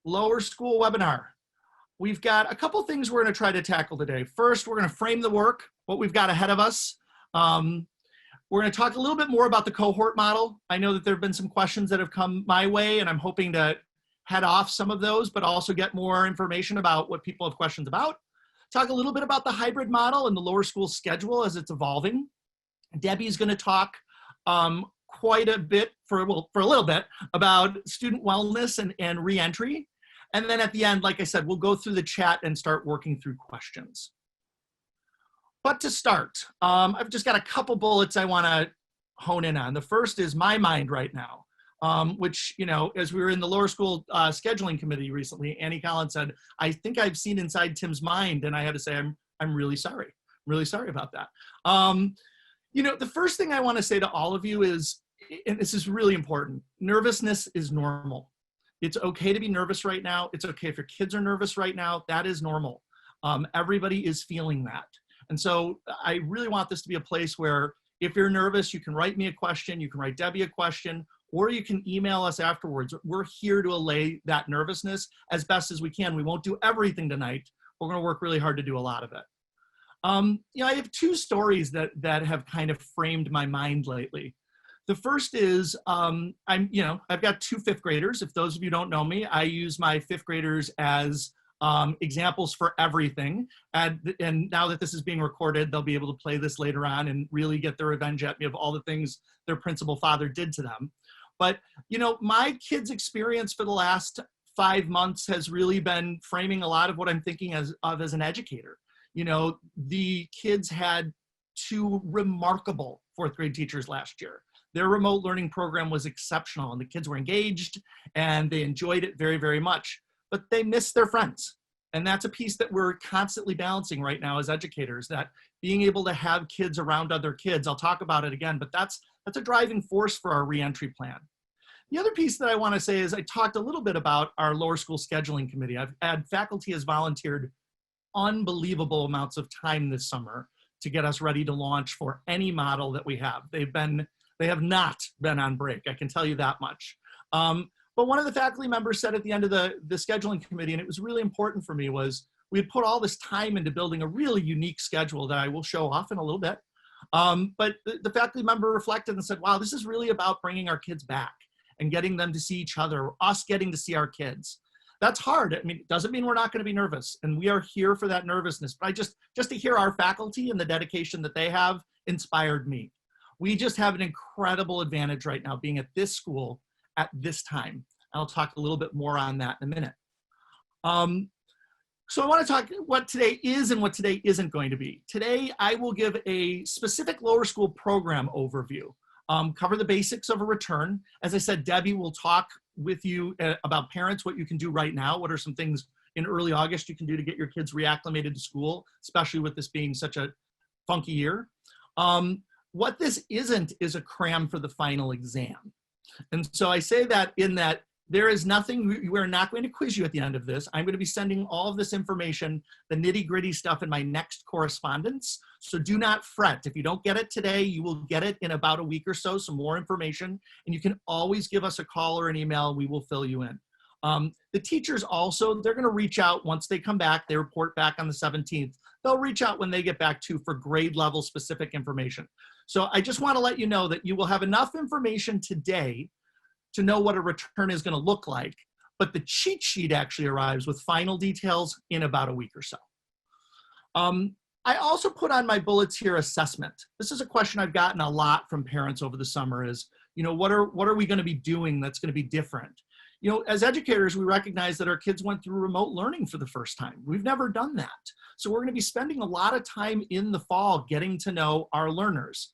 lower school webinar. We've got a couple things we're going to try to tackle today. First, we're going to frame the work, what we've got ahead of us. We're going to talk a little bit more about the cohort model. I know that there have been some questions that have come my way, and I'm hoping to head off some of those, but also get more information about what people have questions about. Talk a little bit about the hybrid model and the lower school schedule as it's evolving. Debbie's going to talk quite a bit, for a little bit, about student wellness and reentry. And then at the end, like I said, we'll go through the chat and start working through questions. But to start, I've just got a couple bullets I want to hone in on. The first is my mind right now, which, you know, as we were in the lower school scheduling committee recently, Annie Collins said, I think I've seen inside Tim's mind. And I had to say, I'm really sorry. I'm really sorry about that. You know, the first thing I want to say to all of you is, and this is really important, nervousness is normal. It's okay to be nervous right now. It's okay if your kids are nervous right now. That is normal. Everybody is feeling that. And so I really want this to be a place where if you're nervous, you can write me a question, you can write Debbie a question, or you can email us afterwards. We're here to allay that nervousness as best as we can. We won't do everything tonight. We're going to work really hard to do a lot of it. You know, I have two stories that have kind of framed my mind lately. The first is, I've got two fifth graders. If those of you don't know me, I use my fifth graders as examples for everything. And now that this is being recorded, they'll be able to play this later on and really get their revenge at me of all the things their principal father did to them. But, you know, my kids' experience for the last 5 months has really been framing a lot of what I'm thinking as an educator. You know, the kids had 2 remarkable fourth grade teachers last year. Their remote learning program was exceptional and the kids were engaged and they enjoyed it very, very much, but they missed their friends. And that's a piece that we're constantly balancing right now as educators, that being able to have kids around other kids, I'll talk about it again, but that's a driving force for our reentry plan. The other piece that I want to say is I talked a little bit about our lower school scheduling committee. I've had faculty has volunteered unbelievable amounts of time this summer to get us ready to launch for any model that we have. They have not been on break, I can tell you that much. But one of the faculty members said at the end of the scheduling committee, and it was really important for me, was we had put all this time into building a really unique schedule that I will show off in a little bit. But the faculty member reflected and said, wow, this is really about bringing our kids back and getting them to see each other, us getting to see our kids. That's hard. I mean, it doesn't mean we're not going to be nervous, and we are here for that nervousness. But just to hear our faculty and the dedication that they have inspired me. We just have an incredible advantage right now being at this school at this time. I'll talk a little bit more on that in a minute. So I want to talk what today is and what today isn't going to be. Today, I will give a specific lower school program overview, cover the basics of a return. As I said, Debbie will talk with you about parents, what you can do right now. What are some things in early August you can do to get your kids reacclimated to school, especially with this being such a funky year. What this isn't is a cram for the final exam. And so I say that in that there is nothing, we're not going to quiz you at the end of this. I'm going to be sending all of this information, the nitty gritty stuff in my next correspondence. So do not fret. If you don't get it today, you will get it in about a week or so, some more information. And you can always give us a call or an email and we will fill you in. The teachers also, they're going to reach out once they come back. They report back on the 17th. They'll reach out when they get back too for grade level specific information. So I just want to let you know that you will have enough information today to know what a return is going to look like, but the cheat sheet actually arrives with final details in about a week or so. I also put on my bullets here assessment. This is a question I've gotten a lot from parents over the summer is, you know, what are we going to be doing that's going to be different? You know, as educators, we recognize that our kids went through remote learning for the first time. We've never done that. So we're going to be spending a lot of time in the fall getting to know our learners.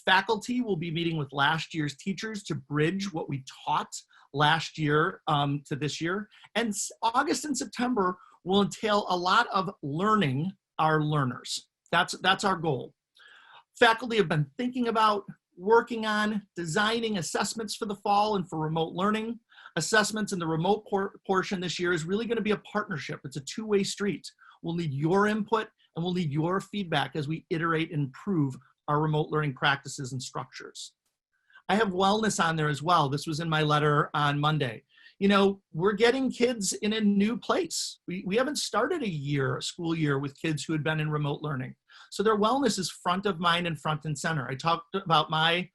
Faculty will be meeting with last year's teachers to bridge what we taught last year to this year. And August and September will entail a lot of learning our learners. That's our goal. Faculty have been thinking about, working on, designing assessments for the fall and for remote learning. Assessments in the remote portion this year is really going to be a partnership. It's a two-way street. We'll need your input and we'll need your feedback as we iterate and improve our remote learning practices and structures. I have wellness on there as well. This was in my letter on Monday. You know, we're getting kids in a new place. We haven't started a school year with kids who had been in remote learning. So their wellness is front of mind and front and center. I talked about my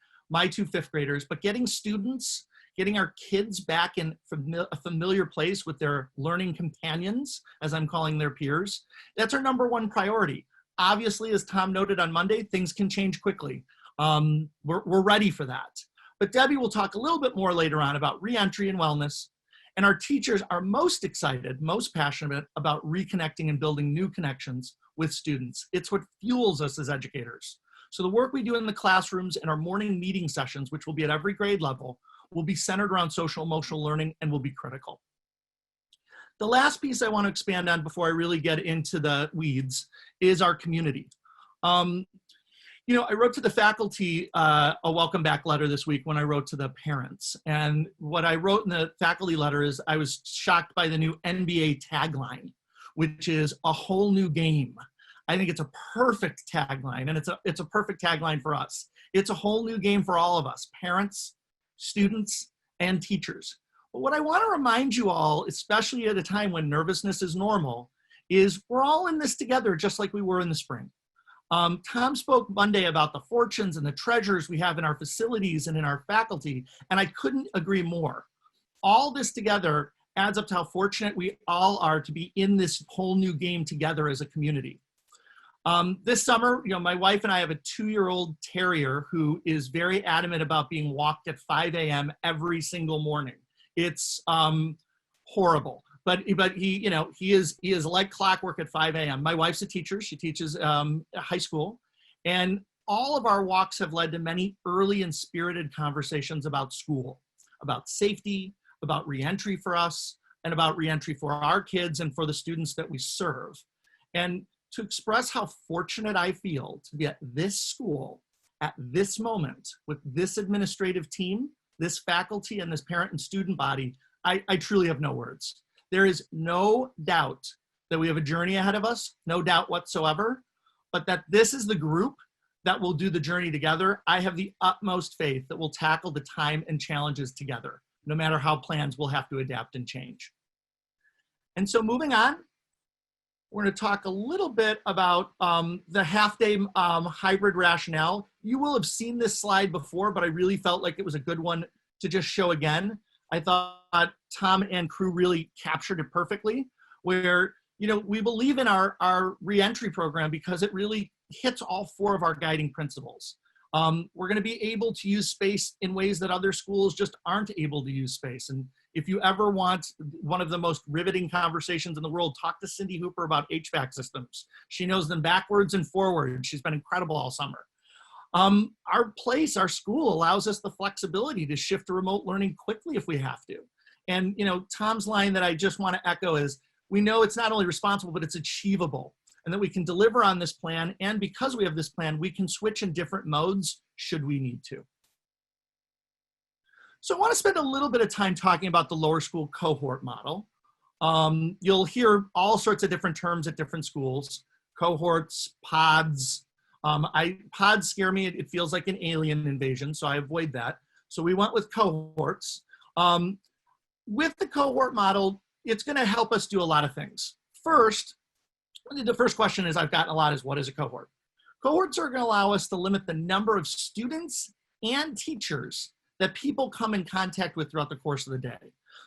two fifth graders, but getting students, getting our kids back in a familiar place with their learning companions, as I'm calling their peers, that's our number one priority. Obviously, as Tom noted on Monday, things can change quickly. We're ready for that. But Debbie will talk a little bit more later on about reentry and wellness. And our teachers are most excited, most passionate about reconnecting and building new connections with students. It's what fuels us as educators. So the work we do in the classrooms and our morning meeting sessions, which will be at every grade level, will be centered around social emotional learning and will be critical. The last piece I want to expand on before I really get into the weeds is our community. You know, I wrote to the faculty a welcome back letter this week when I wrote to the parents. And what I wrote in the faculty letter is I was shocked by the new NBA tagline, which is a whole new game. I think it's a perfect tagline, and it's a perfect tagline for us. It's a whole new game for all of us, parents, students, and teachers. But what I want to remind you all, especially at a time when nervousness is normal, is we're all in this together just like we were in the spring. Tom spoke Monday about the fortunes and the treasures we have in our facilities and in our faculty, and I couldn't agree more. All this together adds up to how fortunate we all are to be in this whole new game together as a community. This summer, you know, my wife and I have a 2-year-old terrier who is very adamant about being walked at 5 a.m. every single morning. It's horrible. But he, you know, he is like clockwork at 5 a.m. My wife's a teacher. She teaches high school. And all of our walks have led to many early and spirited conversations about school, about safety, about reentry for us, and about reentry for our kids and for the students that we serve. And to express how fortunate I feel to be at this school at this moment with this administrative team, this faculty, and this parent and student body, I truly have no words. There is no doubt that we have a journey ahead of us, no doubt whatsoever, but that this is the group that will do the journey together. I have the utmost faith that we'll tackle the time and challenges together, no matter how plans will have to adapt and change. And so moving on, we're going to talk a little bit about the half-day hybrid rationale. You will have seen this slide before, but I really felt like it was a good one to just show again. I thought Tom and crew really captured it perfectly, where, you know, we believe in our reentry program because it really hits all 4 of our guiding principles. We're going to be able to use space in ways that other schools just aren't able to use space. And if you ever want one of the most riveting conversations in the world, talk to Cindy Hooper about HVAC systems. She knows them backwards and forwards. She's been incredible all summer. Our school allows us the flexibility to shift to remote learning quickly if we have to. And, you know, Tom's line that I just want to echo is, we know it's not only responsible, but it's achievable, and that we can deliver on this plan. And because we have this plan, we can switch in different modes should we need to. So I want to spend a little bit of time talking about the lower school cohort model. You'll hear all sorts of different terms at different schools, cohorts, pods. Pods scare me. It feels like an alien invasion, so I avoid that. So we went with cohorts. With the cohort model, it's going to help us do a lot of things. First, the first question I've gotten a lot is, what is a cohort? Cohorts are going to allow us to limit the number of students and teachers that people come in contact with throughout the course of the day.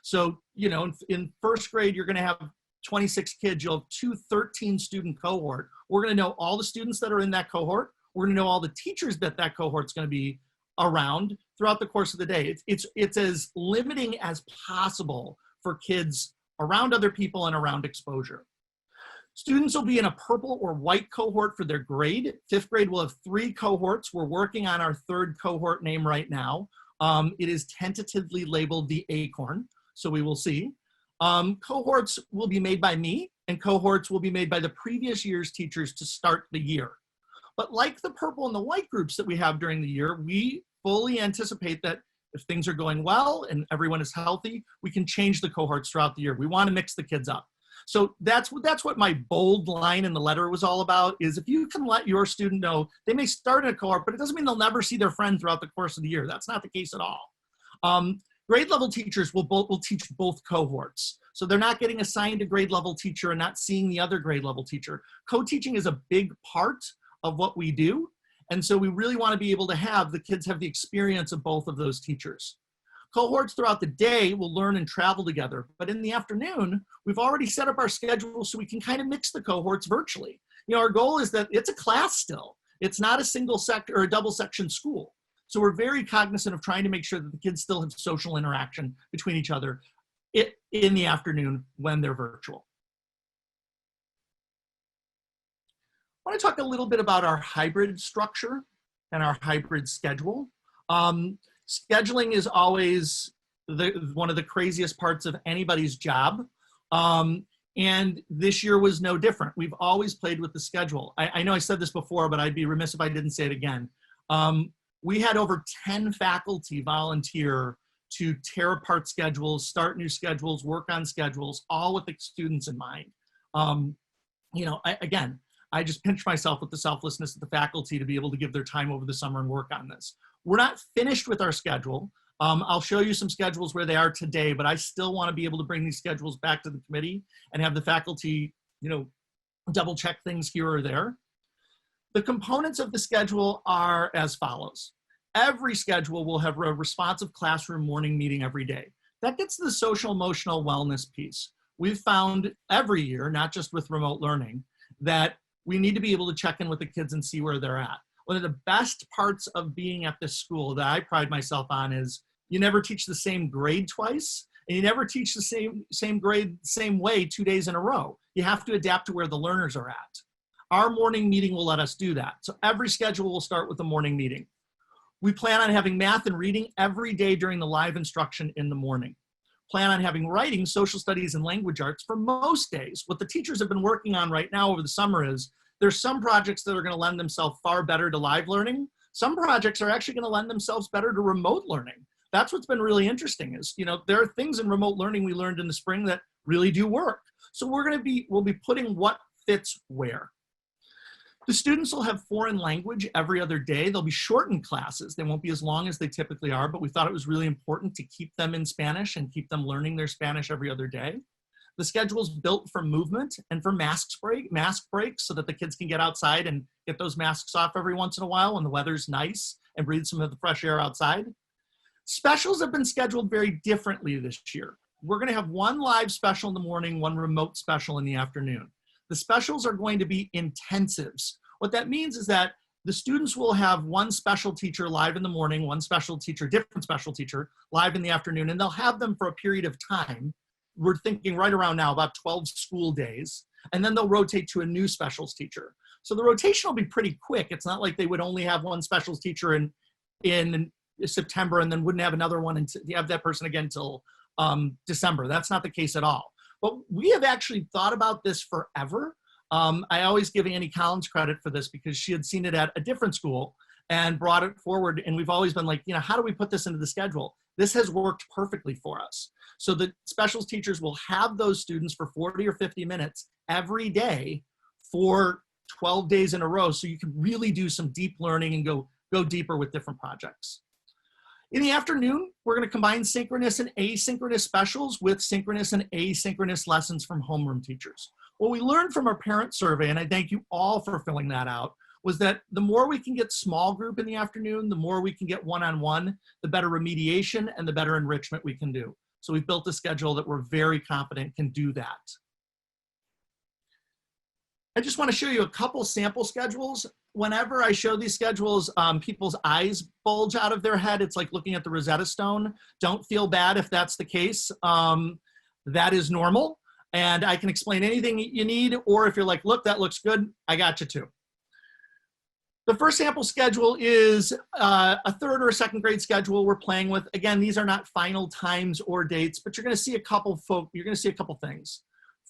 So, you know, in first grade, you're going to have 26 kids. You'll have 2 13-student cohort. We're going to know all the students that are in that cohort. We're going to know all the teachers that cohort's going to be around throughout the course of the day. It's as limiting as possible for kids around other people and around exposure. Students will be in a purple or white cohort for their grade. 5th grade will have 3 cohorts. We're working on our 3rd cohort name right now. It is tentatively labeled the Acorn, so we will see. Cohorts will be made by me, and cohorts will be made by the previous year's teachers to start the year. But like the purple and the white groups that we have during the year, we fully anticipate that if things are going well and everyone is healthy, we can change the cohorts throughout the year. We want to mix the kids up. So that's what my bold line in the letter was all about, is if you can let your student know they may start in a cohort, but it doesn't mean they'll never see their friend throughout the course of the year. That's not the case at all. Grade level teachers will teach both cohorts. So they're not getting assigned a grade level teacher and not seeing the other grade level teacher. Co-teaching is a big part of what we do. And so we really want to be able to have the kids have the experience of both of those teachers. Cohorts throughout the day will learn and travel together, but in the afternoon, we've already set up our schedule so we can kind of mix the cohorts virtually. You know, our goal is that it's a class still. It's not a single sector or a double section school. So we're very cognizant of trying to make sure that the kids still have social interaction between each other in the afternoon when they're virtual. I want to talk a little bit about our hybrid structure and our hybrid schedule. Scheduling is always one of the craziest parts of anybody's job. And this year was no different. We've always played with the schedule. I know I said this before, but I'd be remiss if I didn't say it again. We had over 10 faculty volunteer to tear apart schedules, start new schedules, work on schedules, all with the students in mind. You know, again, I just pinch myself with the selflessness of the faculty to be able to give their time over the summer and work on this. We're not finished with our schedule. I'll show you some schedules where they are today, but I still want to be able to bring these schedules back to the committee and have the faculty, you know, double check things here or there. The components of the schedule are as follows. Every schedule will have a responsive classroom morning meeting every day. That gets to the social emotional wellness piece. We've found every year, not just with remote learning, that we need to be able to check in with the kids and see where they're at. One of the best parts of being at this school that I pride myself on is you never teach the same grade twice, and you never teach the same grade, same way 2 days in a row. You have to adapt to where the learners are at. Our morning meeting will let us do that. So every schedule will start with a morning meeting. We plan on having math and reading every day during the live instruction in the morning. Plan on having writing, social studies, and language arts for most days. What the teachers have been working on right now over the summer is there's some projects that are going to lend themselves far better to live learning. Some projects are actually going to lend themselves better to remote learning. That's what's been really interesting is, you know, there are things in remote learning we learned in the spring that really do work. So we'll be putting what fits where. The students will have foreign language every other day. They'll be shortened classes. They won't be as long as they typically are, but we thought it was really important to keep them in Spanish and keep them learning their Spanish every other day. The schedule is built for movement and for mask breaks so that the kids can get outside and get those masks off every once in a while when the weather's nice and breathe some of the fresh air outside. Specials have been scheduled very differently this year. We're going to have one live special in the morning, one remote special in the afternoon. The specials are going to be intensives. What that means is that the students will have one special teacher live in the morning, one special teacher, different special teacher live in the afternoon, and they'll have them for a period of time. We're thinking right around now about 12 school days, and then they'll rotate to a new specials teacher. So the rotation will be pretty quick. It's not like they would only have one specials teacher in September and then wouldn't have another one and have that person again until December. That's not the case at all. But we have actually thought about this forever. I always give Annie Collins credit for this because she had seen it at a different school and brought it forward. And we've always been like, you know, how do we put this into the schedule? This has worked perfectly for us. So the specials teachers will have those students for 40 or 50 minutes every day for 12 days in a row. So you can really do some deep learning and go deeper with different projects. In the afternoon, we're going to combine synchronous and asynchronous specials with synchronous and asynchronous lessons from homeroom teachers. What we learned from our parent survey, and I thank you all for filling that out, was that the more we can get small group in the afternoon, the more we can get one-on-one, the better remediation and the better enrichment we can do. So we've built a schedule that we're very confident can do that. I just want to show you a couple sample schedules. Whenever I show these schedules, people's eyes bulge out of their head. It's like looking at the Rosetta Stone. Don't feel bad if that's the case. That is normal. And I can explain anything you need, or if you're like, look, that looks good, I got you too. The first sample schedule is a third or a second grade schedule we're playing with. Again, these are not final times or dates, but you're going to see a couple things.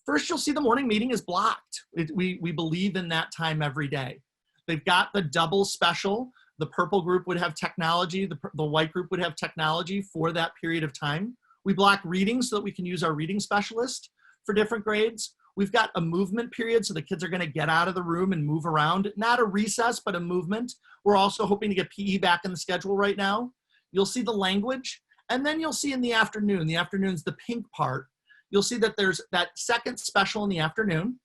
First, you'll see the morning meeting is blocked. We believe in that time every day. They've got the double special. The purple group would have technology. The white group would have technology for that period of time. We block reading so that we can use our reading specialist for different grades. We've got a movement period, so the kids are going to get out of the room and move around. Not a recess, but a movement. We're also hoping to get PE back in the schedule right now. You'll see the language. And then you'll see in the afternoon's the pink part, you'll see that there's that second special in the afternoon,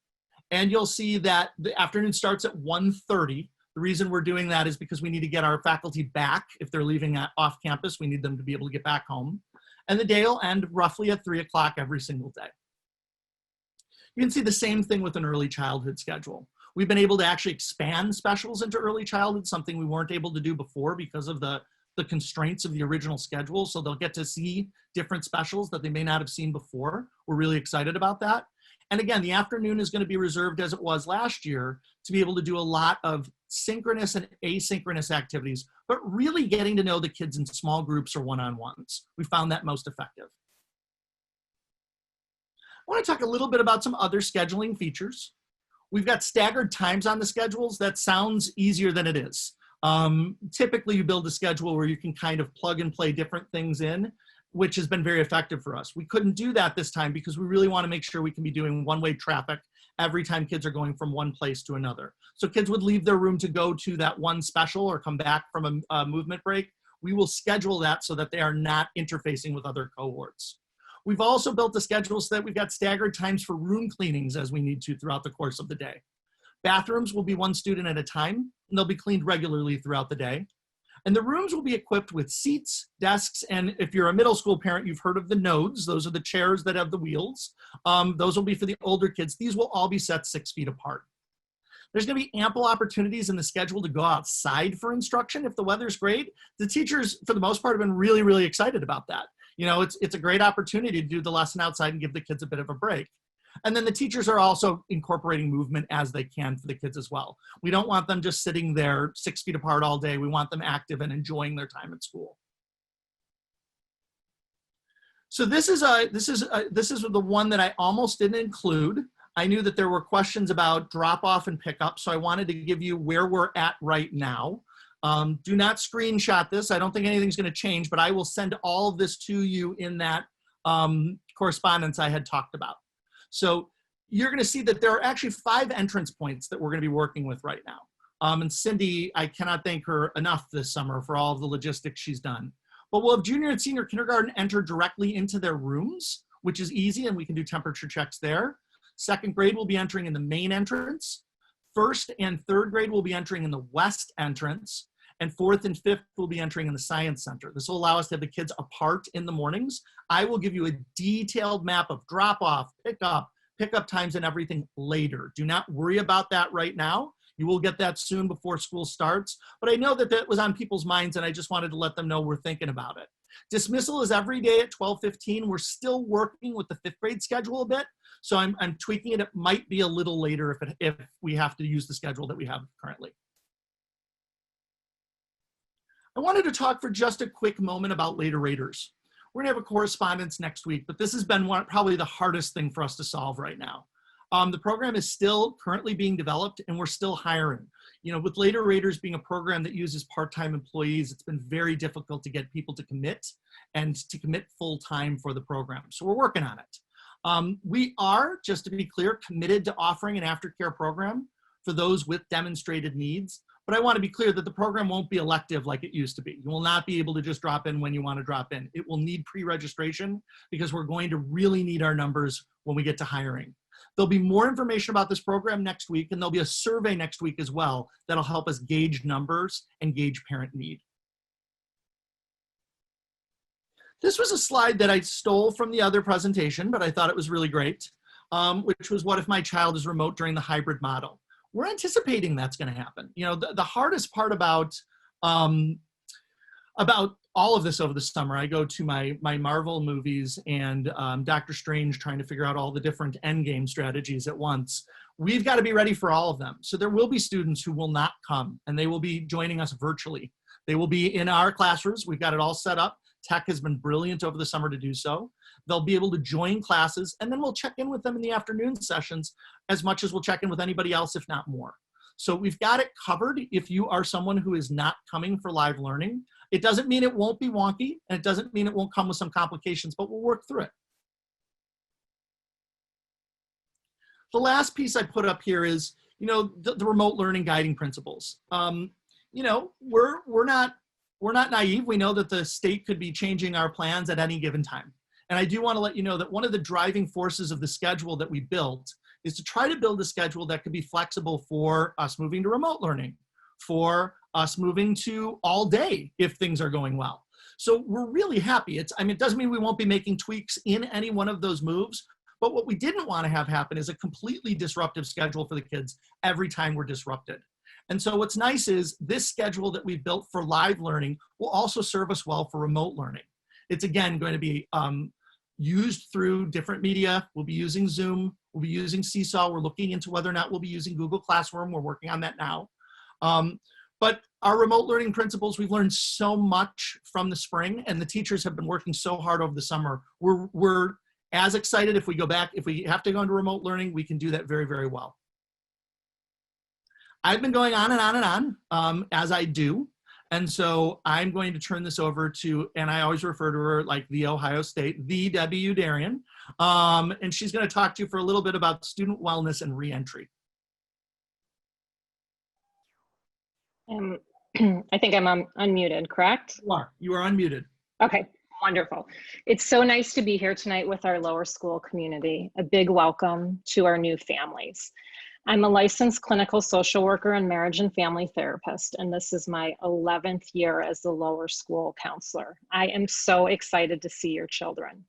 and you'll see that the afternoon starts at 1:30. The reason we're doing that is because we need to get our faculty back. If they're leaving off campus, we need them to be able to get back home. And the day will end roughly at 3 o'clock every single day. You can see the same thing with an early childhood schedule. We've been able to actually expand specials into early childhood, something we weren't able to do before because of the constraints of the original schedule. So they'll get to see different specials that they may not have seen before. We're really excited about that. And again, the afternoon is going to be reserved, as it was last year, to be able to do a lot of synchronous and asynchronous activities, but really getting to know the kids in small groups or one-on-ones. We found that most effective. I want to talk a little bit about some other scheduling features. We've got staggered times on the schedules. That sounds easier than it is. Typically, you build a schedule where you can kind of plug and play different things in, which has been very effective for us. We couldn't do that this time because we really want to make sure we can be doing one-way traffic every time kids are going from one place to another. So kids would leave their room to go to that one special or come back from a movement break. We will schedule that so that they are not interfacing with other cohorts. We've also built a schedule so that we've got staggered times for room cleanings as we need to throughout the course of the day. Bathrooms will be one student at a time, and they'll be cleaned regularly throughout the day. And the rooms will be equipped with seats, desks, and if you're a middle school parent, you've heard of the nodes. Those are the chairs that have the wheels. Those will be for the older kids. These will all be set 6 feet apart. There's going to be ample opportunities in the schedule to go outside for instruction if the weather's great. The teachers, for the most part, have been really, really excited about that. You know, it's a great opportunity to do the lesson outside and give the kids a bit of a break. And then the teachers are also incorporating movement as they can for the kids as well. We don't want them just sitting there 6 feet apart all day. We want them active and enjoying their time at school. So this is the one that I almost didn't include. I knew that there were questions about drop off and pickup, so I wanted to give you where we're at right now. Do not screenshot this. I don't think anything's going to change, but I will send all of this to you in that correspondence I had talked about. So you're going to see that there are actually 5 entrance points that we're going to be working with right now. And Cindy, I cannot thank her enough this summer for all of the logistics she's done. But we'll have junior and senior kindergarten enter directly into their rooms, which is easy, and we can do temperature checks there. Second grade will be entering in the main entrance. First and third grade will be entering in the west entrance. And fourth and fifth will be entering in the science center. This will allow us to have the kids apart in the mornings. I will give you a detailed map of drop off, pickup times and everything later. Do not worry about that right now. You will get that soon before school starts. But I know that that was on people's minds and I just wanted to let them know we're thinking about it. Dismissal is every day at 12:15. We're still working with the 5th grade schedule a bit. So I'm tweaking it. It might be a little later if we have to use the schedule that we have currently. I wanted to talk for just a quick moment about later raters. We're gonna have a correspondence next week, but this has been probably the hardest thing for us to solve right now. The program is still currently being developed and we're still hiring. You know, with later raters being a program that uses part-time employees, it's been very difficult to get people to commit and to commit full-time for the program. So we're working on it. We are, just to be clear, committed to offering an aftercare program for those with demonstrated needs. But I want to be clear that the program won't be elective like it used to be. You will not be able to just drop in when you want to drop in. It will need pre-registration because we're going to really need our numbers when we get to hiring. There'll be more information about this program next week, and there'll be a survey next week as well that'll help us gauge numbers and gauge parent need. This was a slide that I stole from the other presentation, but I thought it was really great, which was what if my child is remote during the hybrid model? We're anticipating that's going to happen. You know, the hardest part about all of this over the summer, I go to my Marvel movies and Doctor Strange trying to figure out all the different endgame strategies at once. We've got to be ready for all of them. So there will be students who will not come and they will be joining us virtually. They will be in our classrooms. We've got it all set up. Tech has been brilliant over the summer to do so. They'll be able to join classes and then we'll check in with them in the afternoon sessions as much as we'll check in with anybody else, if not more. So we've got it covered if you are someone who is not coming for live learning. It doesn't mean it won't be wonky and it doesn't mean it won't come with some complications, but we'll work through it. The last piece I put up here is, you know, the remote learning guiding principles. You know, we're not we're not naive. We know that the state could be changing our plans at any given time. And I do want to let you know that one of the driving forces of the schedule that we built is to try to build a schedule that could be flexible for us moving to remote learning, for us moving to all day if things are going well. So we're really happy. It doesn't mean we won't be making tweaks in any one of those moves, but what we didn't want to have happen is a completely disruptive schedule for the kids every time we're disrupted. And so what's nice is this schedule that we've built for live learning will also serve us well for remote learning. It's again going to be used through different media. We'll be using Zoom, we'll be using Seesaw. We're looking into whether or not we'll be using Google Classroom. We're working on that now. But our remote learning principles, we've learned so much from the spring, and the teachers have been working so hard over the summer. We're as excited if we go back, if we have to go into remote learning, we can do that very, very well. I've been going on and on and on, as I do. And so I'm going to turn this over to, and I always refer to her like the Ohio State, the W. Darian. And she's going to talk to you for a little bit about student wellness and reentry. I think I'm unmuted, correct? You are unmuted. Okay, wonderful. It's so nice to be here tonight with our lower school community. A big welcome to our new families. I'm a licensed clinical social worker and marriage and family therapist, and this is my 11th year as the lower school counselor. I am so excited to see your children.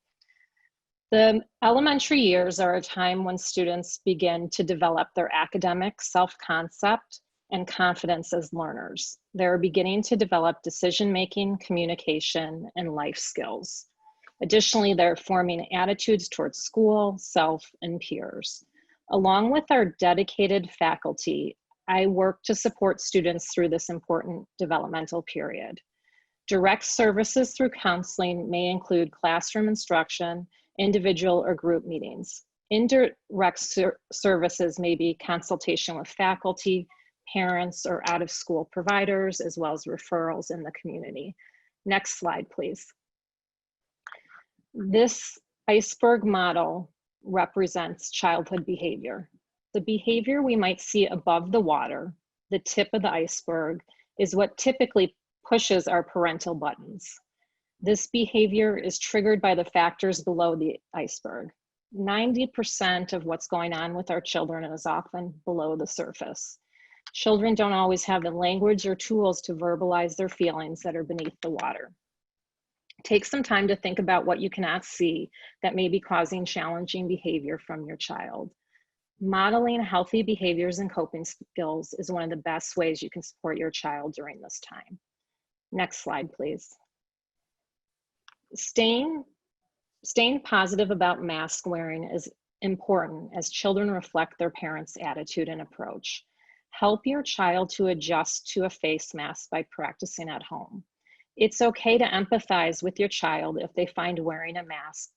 The elementary years are a time when students begin to develop their academic self-concept and confidence as learners. They're beginning to develop decision-making, communication, and life skills. Additionally, they're forming attitudes towards school, self, and peers. Along with our dedicated faculty, I work to support students through this important developmental period. Direct services through counseling may include classroom instruction, individual or group meetings. Indirect services may be consultation with faculty, parents, or out-of-school providers, as well as referrals in the community. Next slide, please. This iceberg model represents childhood behavior. The behavior we might see above the water, the tip of the iceberg, is what typically pushes our parental buttons. This behavior is triggered by the factors below the iceberg. 90% of what's going on with our children is often below the surface. Children don't always have the language or tools to verbalize their feelings that are beneath the water. Take some time to think about what you cannot see that may be causing challenging behavior from your child. Modeling healthy behaviors and coping skills is one of the best ways you can support your child during this time. Next slide, please. Staying positive about mask wearing is important as children reflect their parents' attitude and approach. Help your child to adjust to a face mask by practicing at home. It's okay to empathize with your child if they find wearing a mask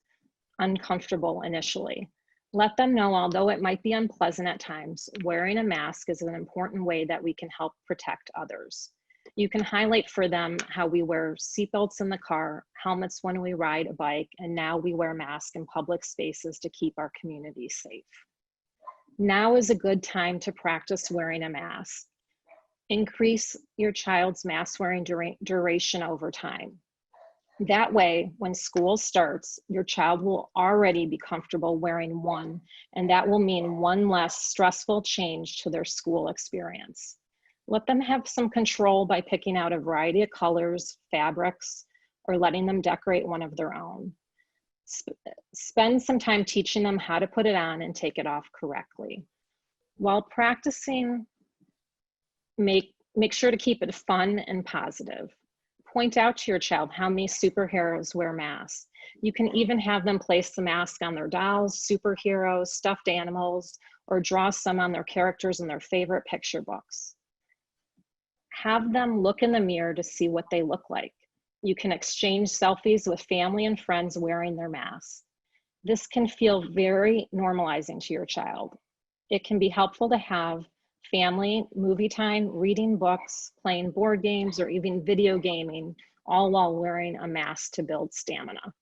uncomfortable initially. Let them know, although it might be unpleasant at times, wearing a mask is an important way that we can help protect others. You can highlight for them how we wear seatbelts in the car, helmets when we ride a bike, and now we wear masks in public spaces to keep our community safe. Now is a good time to practice wearing a mask. Increase your child's mask wearing duration over time. That way, when school starts, your child will already be comfortable wearing one, and that will mean one less stressful change to their school experience. Let them have some control by picking out a variety of colors, fabrics, or letting them decorate one of their own. Spend some time teaching them how to put it on and take it off correctly. While practicing, make sure to keep it fun and positive. Point out to your child how many superheroes wear masks. You can even have them place the mask on their dolls, superheroes, stuffed animals, or draw some on their characters in their favorite picture books. Have them look in the mirror to see what they look like. You can exchange selfies with family and friends wearing their masks. This can feel very normalizing to your child. It can be helpful to have family, movie time, reading books, playing board games, or even video gaming, all while wearing a mask to build stamina.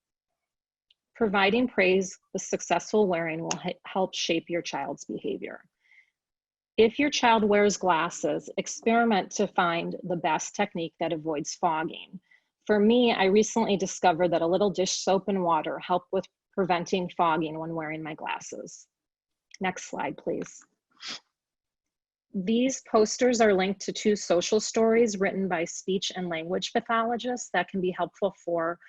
Providing praise with successful wearing will help shape your child's behavior. If your child wears glasses, experiment to find the best technique that avoids fogging. For me, I recently discovered that a little dish soap and water help with preventing fogging when wearing my glasses. Next slide, please. These posters are linked to 2 social stories written by speech and language pathologists that can be helpful for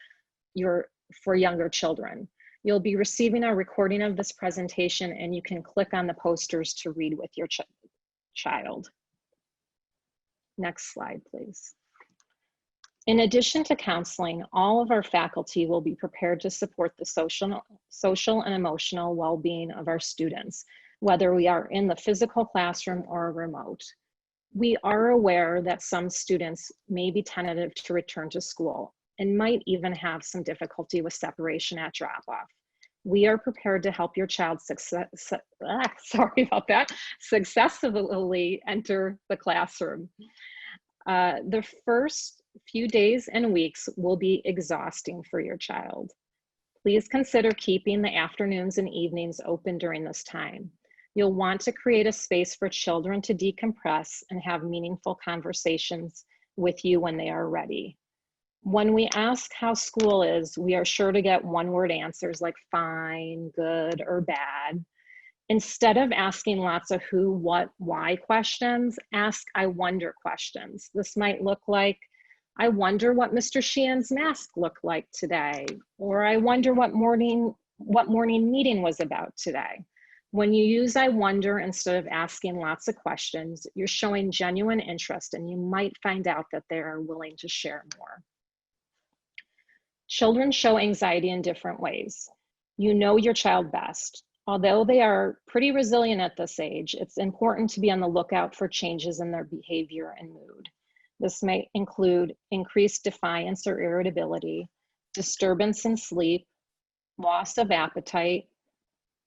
younger children. You'll be receiving a recording of this presentation, and you can click on the posters to read with your child. Next slide, please. In addition to counseling, all of our faculty will be prepared to support the social and emotional well-being of our students, whether we are in the physical classroom or remote. We are aware that some students may be tentative to return to school and might even have some difficulty with separation at drop-off. We are prepared to help your child successfully enter the classroom. The first few days and weeks will be exhausting for your child. Please consider keeping the afternoons and evenings open during this time. You'll want to create a space for children to decompress and have meaningful conversations with you when they are ready. When we ask how school is, we are sure to get one-word answers like fine, good, or bad. Instead of asking lots of who, what, why questions, ask I wonder questions. This might look like, I wonder what Mr. Sheehan's mask looked like today, or I wonder what morning meeting was about today. When you use I wonder instead of asking lots of questions, you're showing genuine interest, and you might find out that they are willing to share more. Children show anxiety in different ways. You know your child best. Although they are pretty resilient at this age, it's important to be on the lookout for changes in their behavior and mood. This may include increased defiance or irritability, disturbance in sleep, loss of appetite,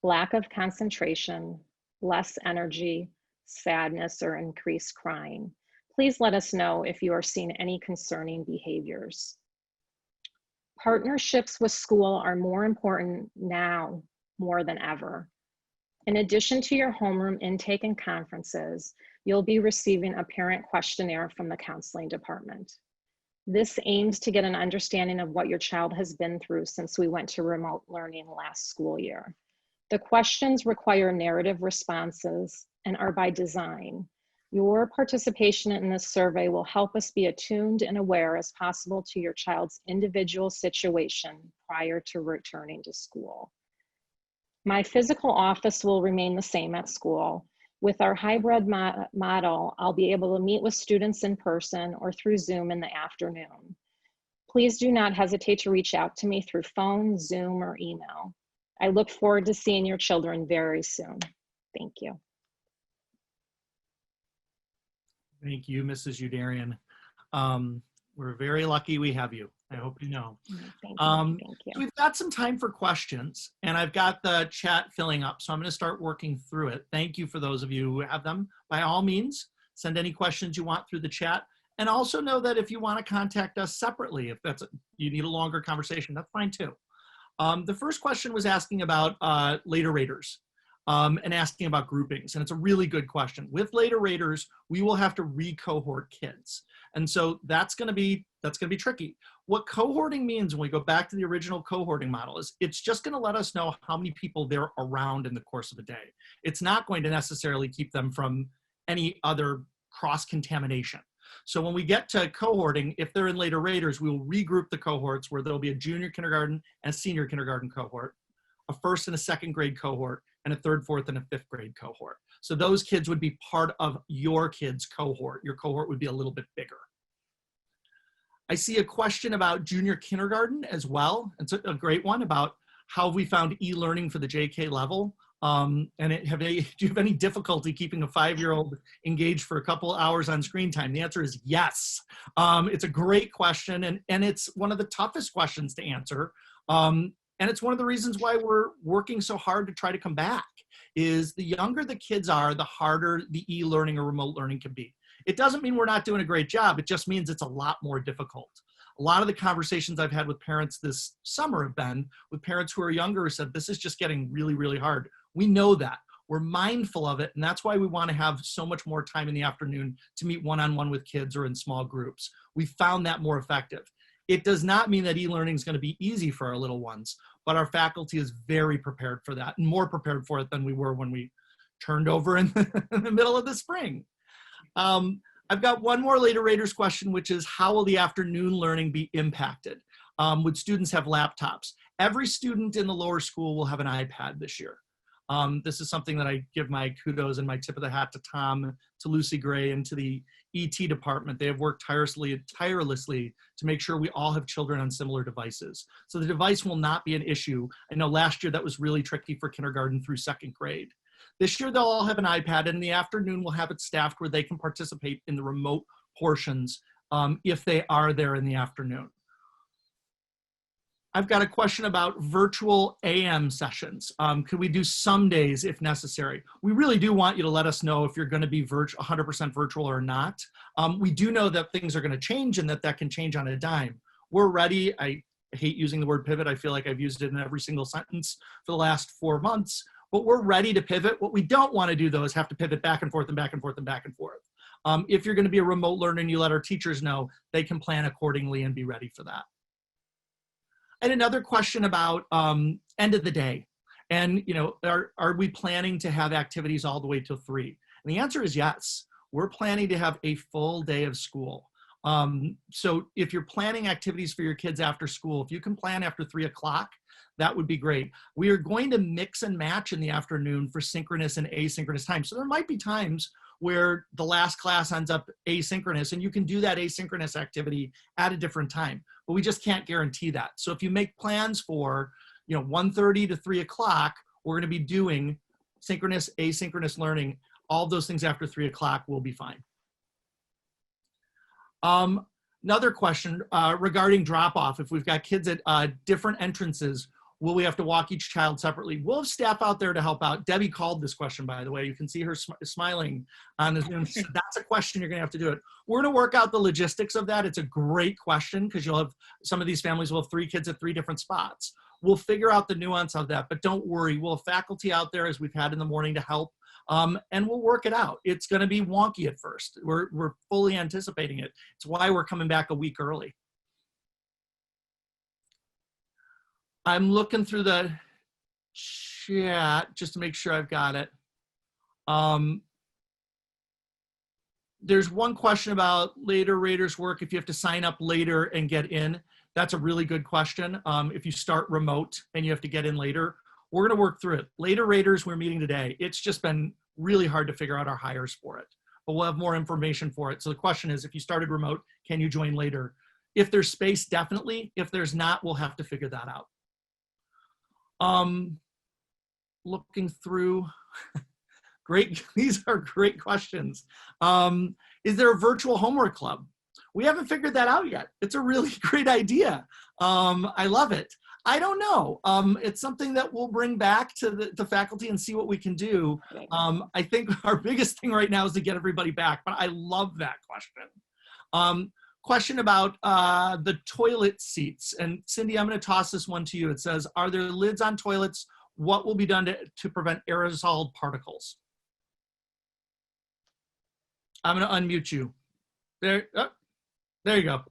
lack of concentration, less energy, sadness, or increased crying. Please let us know if you are seeing any concerning behaviors. Partnerships with school are more important now more than ever. In addition to your homeroom intake and conferences, you'll be receiving a parent questionnaire from the counseling department. This aims to get an understanding of what your child has been through since we went to remote learning last school year. The questions require narrative responses and are by design. Your participation in this survey will help us be attuned and aware as possible to your child's individual situation prior to returning to school. My physical office will remain the same at school. With our hybrid model, I'll be able to meet with students in person or through Zoom in the afternoon. Please do not hesitate to reach out to me through phone, Zoom, or email. I look forward to seeing your children very soon. Thank you. Thank you, Mrs. Udarian. We're very lucky we have you. I hope you know. Thank you. Thank you. So we've got some time for questions, and I've got the chat filling up, so I'm going to start working through it. Thank you for those of you who have them. By all means, send any questions you want through the chat, and also know that if you want to contact us separately, if you need a longer conversation, that's fine too. The first question was asking about later raters. And asking about groupings, and it's a really good question. With later raters, we will have to re-cohort kids, and so that's going to be tricky. What cohorting means when we go back to the original cohorting model is it's just going to let us know how many people they're around in the course of a day. It's not going to necessarily keep them from any other cross-contamination. So when we get to cohorting, if they're in later raters, we will regroup the cohorts where there'll be a junior kindergarten and a senior kindergarten cohort, a first and a second grade cohort, and a third, fourth, and a fifth grade cohort. So those kids would be part of your kids' cohort. Your cohort would be a little bit bigger. I see a question about junior kindergarten as well. It's a great one about how we found e-learning for the JK level. And do you have any difficulty keeping a 5-year-old engaged for a couple hours on screen time? The answer is yes. It's a great question, and it's one of the toughest questions to answer. And it's one of the reasons why we're working so hard to try to come back, is the younger the kids are, the harder the e-learning or remote learning can be. It doesn't mean we're not doing a great job. It just means it's a lot more difficult. A lot of the conversations I've had with parents this summer have been with parents who are younger who said, this is just getting really, really hard. We know that. We're mindful of it, and that's why we want to have so much more time in the afternoon to meet one-on-one with kids or in small groups. We found that more effective. It does not mean that e-learning is going to be easy for our little ones, but our faculty is very prepared for that and more prepared for it than we were when we turned over in the middle of the spring. I've got one more later raters question, which is how will the afternoon learning be impacted? Would students have laptops? Every student in the lower school will have an iPad this year. This is something that I give my kudos and my tip of the hat to Tom, to Lucy Gray, and to the ET department. They have worked tirelessly to make sure we all have children on similar devices. So the device will not be an issue. I know last year that was really tricky for kindergarten through 2nd grade. This year they'll all have an iPad, and in the afternoon we'll have it staffed where they can participate in the remote portions if they are there in the afternoon. I've got a question about virtual AM sessions. Could we do some days if necessary? We really do want you to let us know if you're going to be 100% virtual or not. We do know that things are going to change and that can change on a dime. We're ready. I hate using the word pivot. I feel like I've used it in every single sentence for the last 4 months, but we're ready to pivot. What we don't want to do though is have to pivot back and forth and back and forth and back and forth. If you're going to be a remote learner and you let our teachers know, they can plan accordingly and be ready for that. And another question about end of the day. And, you know, are we planning to have activities all the way till 3? And the answer is yes. We're planning to have a full day of school. So if you're planning activities for your kids after school, if you can plan after 3 o'clock, that would be great. We are going to mix and match in the afternoon for synchronous and asynchronous time. So there might be times where the last class ends up asynchronous, and you can do that asynchronous activity at a different time, but we just can't guarantee that. So if you make plans for, you know, 1:30 to 3 o'clock, we're going to be doing synchronous, asynchronous learning. All of those things after 3 o'clock will be fine. Another question regarding drop-off. If we've got kids at different entrances, will we have to walk each child separately? We'll have staff out there to help out. Debbie called this question, by the way. You can see her smiling on the Zoom. So that's a question you're gonna have to do it. We're gonna work out the logistics of that. It's a great question because you'll have, some of these families will have 3 kids at 3 different spots. We'll figure out the nuance of that, but don't worry. We'll have faculty out there as we've had in the morning to help, and we'll work it out. It's gonna be wonky at first. We're fully anticipating it. It's why we're coming back a week early. I'm looking through the chat just to make sure I've got it. There's one question about later raters work if you have to sign up later and get in. That's a really good question. If you start remote and you have to get in later, we're gonna work through it. Later raters, we're meeting today. It's just been really hard to figure out our hires for it, but we'll have more information for it. So the question is, if you started remote, can you join later? If there's space, definitely. If there's not, we'll have to figure that out. Looking through, great, these are great questions. Is there a virtual homework club? We haven't figured that out yet. It's a really great idea. I love it. I don't know. It's something that we'll bring back to the faculty and see what we can do. I think our biggest thing right now is to get everybody back, but I love that question. Question about the toilet seats. And Cindy, I'm going to toss this one to you. It says, are there lids on toilets? What will be done to prevent aerosol particles? I'm going to unmute you. There you go.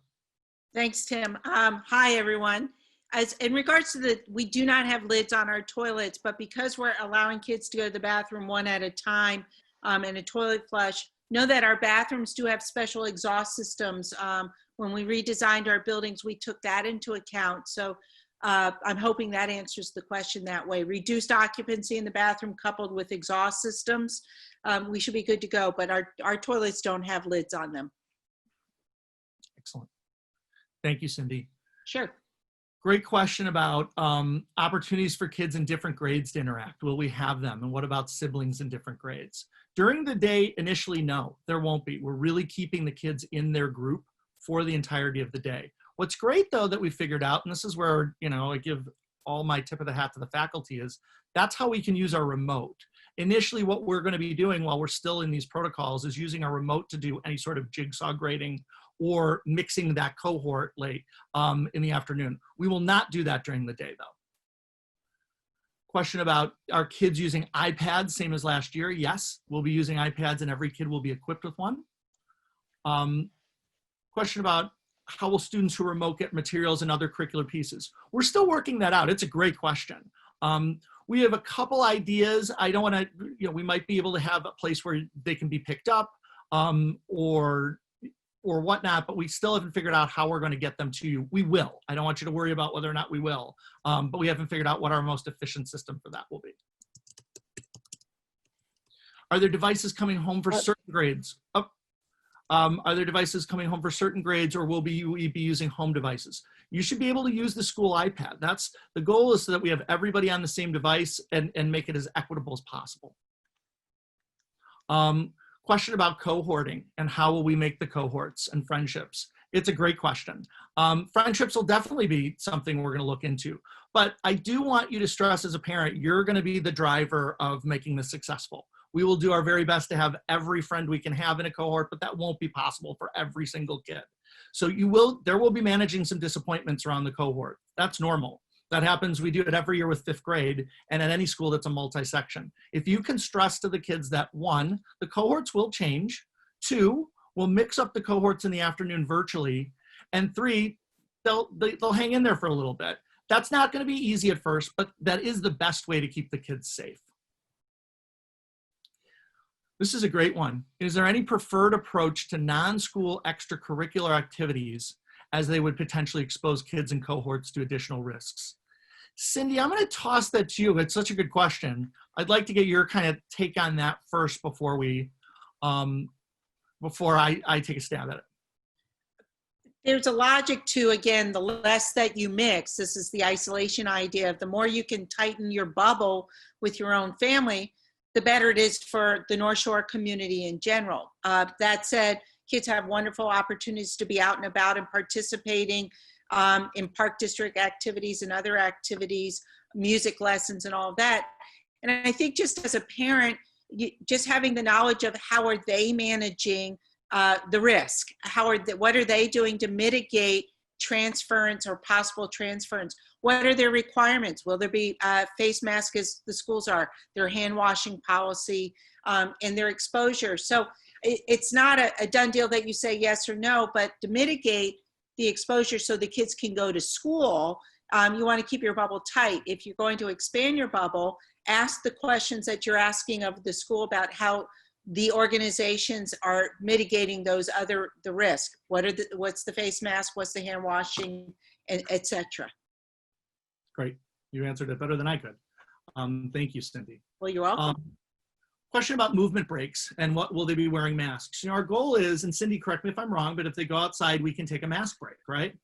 Thanks, Tim. Hi, everyone. As in regards to we do not have lids on our toilets, but because we're allowing kids to go to the bathroom one at a time and a toilet flush, know that our bathrooms do have special exhaust systems. When we redesigned our buildings, we took that into account. So I'm hoping that answers the question that way. Reduced occupancy in the bathroom coupled with exhaust systems, we should be good to go, but our toilets don't have lids on them. Excellent. Thank you, Cindy. Sure. Great question about opportunities for kids in different grades to interact. Will we have them? And what about siblings in different grades? During the day, initially, no, there won't be. We're really keeping the kids in their group for the entirety of the day. What's great, though, that we figured out, and this is where, you know, I give all my tip of the hat to the faculty, is that's how we can use our remote. Initially, what we're going to be doing while we're still in these protocols is using our remote to do any sort of jigsaw grading or mixing that cohort late in the afternoon. We will not do that during the day, though. Question about, are kids using iPads same as last year? Yes, we'll be using iPads and every kid will be equipped with one. Question about, how will students who remote get materials and other curricular pieces? We're still working that out. It's a great question. We have a couple ideas. I don't want to, we might be able to have a place where they can be picked up or whatnot, but we still haven't figured out how we're going to get them to you. We will. I don't want you to worry about whether or not we will, but we haven't figured out what our most efficient system for that will be. Are there devices coming home for certain grades? Are there devices coming home for certain grades, or will we be using home devices? You should be able to use the school iPad. That's the goal, is so that we have everybody on the same device and make it as equitable as possible. Question about cohorting and how will we make the cohorts and friendships? It's a great question. Friendships will definitely be something we're going to look into, but I do want you to stress as a parent, you're going to be the driver of making this successful. We will do our very best to have every friend we can have in a cohort, but that won't be possible for every single kid. So there will be managing some disappointments around the cohort. That's normal. That happens. We do it every year with 5th grade and at any school that's a multi-section. If you can stress to the kids that 1, the cohorts will change, 2, we'll mix up the cohorts in the afternoon virtually, and 3, they'll hang in there for a little bit. That's not going to be easy at first, but that is the best way to keep the kids safe. This is a great one. Is there any preferred approach to non-school extracurricular activities as they would potentially expose kids and cohorts to additional risks? Cindy, I'm going to toss that to you. It's such a good question. I'd like to get your kind of take on that first before I take a stab at it. There's a logic to, again, the less that you mix. This is the isolation idea. The more you can tighten your bubble with your own family, the better it is for the North Shore community in general. That said, kids have wonderful opportunities to be out and about and participating in park district activities and other activities, music lessons and all of that. And I think just as a parent, just having the knowledge of how are they managing the risk, what are they doing to mitigate transference or possible transference? What are their requirements? Will there be face masks as the schools are, their hand washing policy, and their exposure? So it's not a done deal that you say yes or no, but to mitigate the exposure so the kids can go to school, you want to keep your bubble tight. If you're going to expand your bubble, ask the questions that you're asking of the school about how the organizations are mitigating the risk. What's the face mask? What's the hand washing, and et cetera. Great. You answered it better than I could. Thank you, Cindy. Well, you're welcome. Question about movement breaks and what will they be wearing masks? Our goal is, and Cindy, correct me if I'm wrong, but if they go outside, we can take a mask break, right?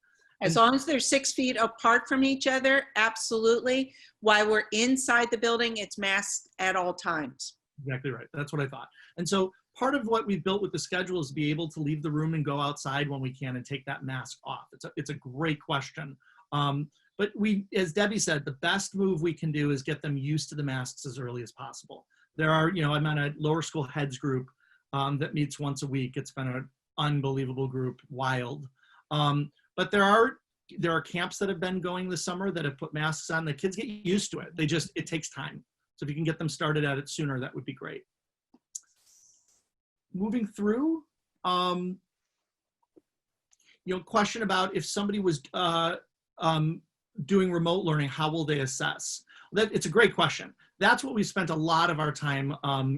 As long as they're 6 feet apart from each other, absolutely. While we're inside the building, it's masked at all times. Exactly right. That's what I thought. And so part of what we've built with the schedule is to be able to leave the room and go outside when we can and take that mask off. It's a great question. But as Debbie said, the best move we can do is get them used to the masks as early as possible. There are, I'm on a lower school heads group that meets once a week. It's been an unbelievable group, wild. But there are camps that have been going this summer that have put masks on. The kids get used to it. It takes time. So if you can get them started at it sooner, that would be great. Moving through, question about if somebody was doing remote learning, how will they assess? It's a great question. That's what we spent a lot of our time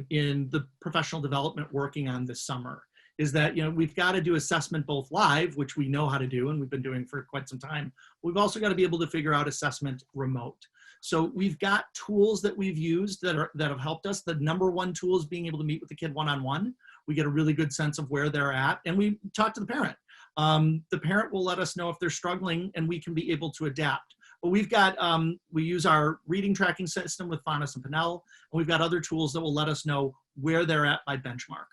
in the professional development working on this summer, is that, we've got to do assessment both live, which we know how to do and we've been doing for quite some time. We've also got to be able to figure out assessment remote. So we've got tools that we've used that have helped us. The number one tool is being able to meet with the kid one-on-one. We get a really good sense of where they're at, and we talk to the parent. The parent will let us know if they're struggling, and we can be able to adapt. But we've got, we use our reading tracking system with Faunus and Pinnell, and we've got other tools that will let us know where they're at by benchmark.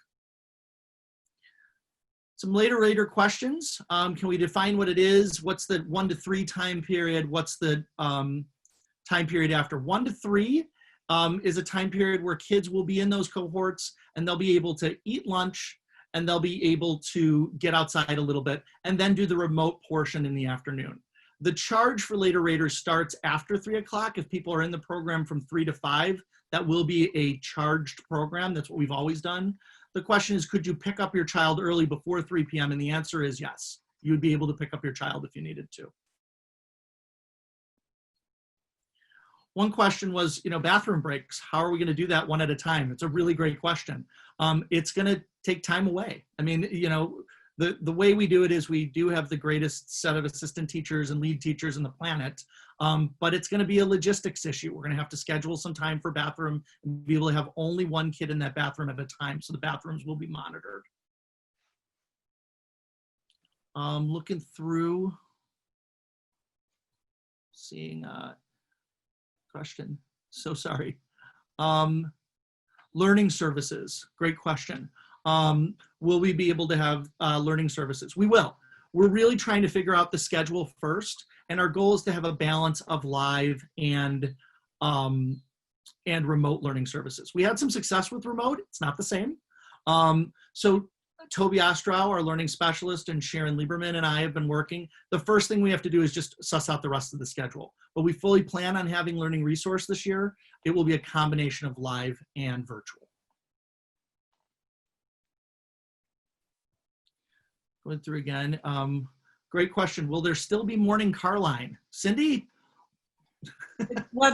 Some later questions. Can we define what it is? What's the 1 to 3 time period? What's the time period after? 1 to 3 is a time period where kids will be in those cohorts and they'll be able to eat lunch and they'll be able to get outside a little bit and then do the remote portion in the afternoon. The charge for later raters starts after 3 o'clock. If people are in the program from 3 to 5, that will be a charged program. That's what we've always done. The question is, could you pick up your child early before 3 p.m.? And the answer is yes. You would be able to pick up your child if you needed to. One question was, bathroom breaks. How are we going to do that one at a time? It's a really great question. It's going to take time away. I mean, the way we do it is we do have the greatest set of assistant teachers and lead teachers in the planet, but it's going to be a logistics issue. We're going to have to schedule some time for bathroom and be able to have only one kid in that bathroom at a time, so the bathrooms will be monitored. Looking through, seeing question. So sorry. Learning services. Great question. Will we be able to have learning services? We will. We're really trying to figure out the schedule first, and our goal is to have a balance of live and remote learning services. We had some success with remote. It's not the same. So Toby Ostrow, our learning specialist, and Sharon Lieberman and I have been working. The first thing we have to do is just suss out the rest of the schedule. But we fully plan on having learning resource this year. It will be a combination of live and virtual. Going through again. Great question. Will there still be morning car line? Cindy? Well,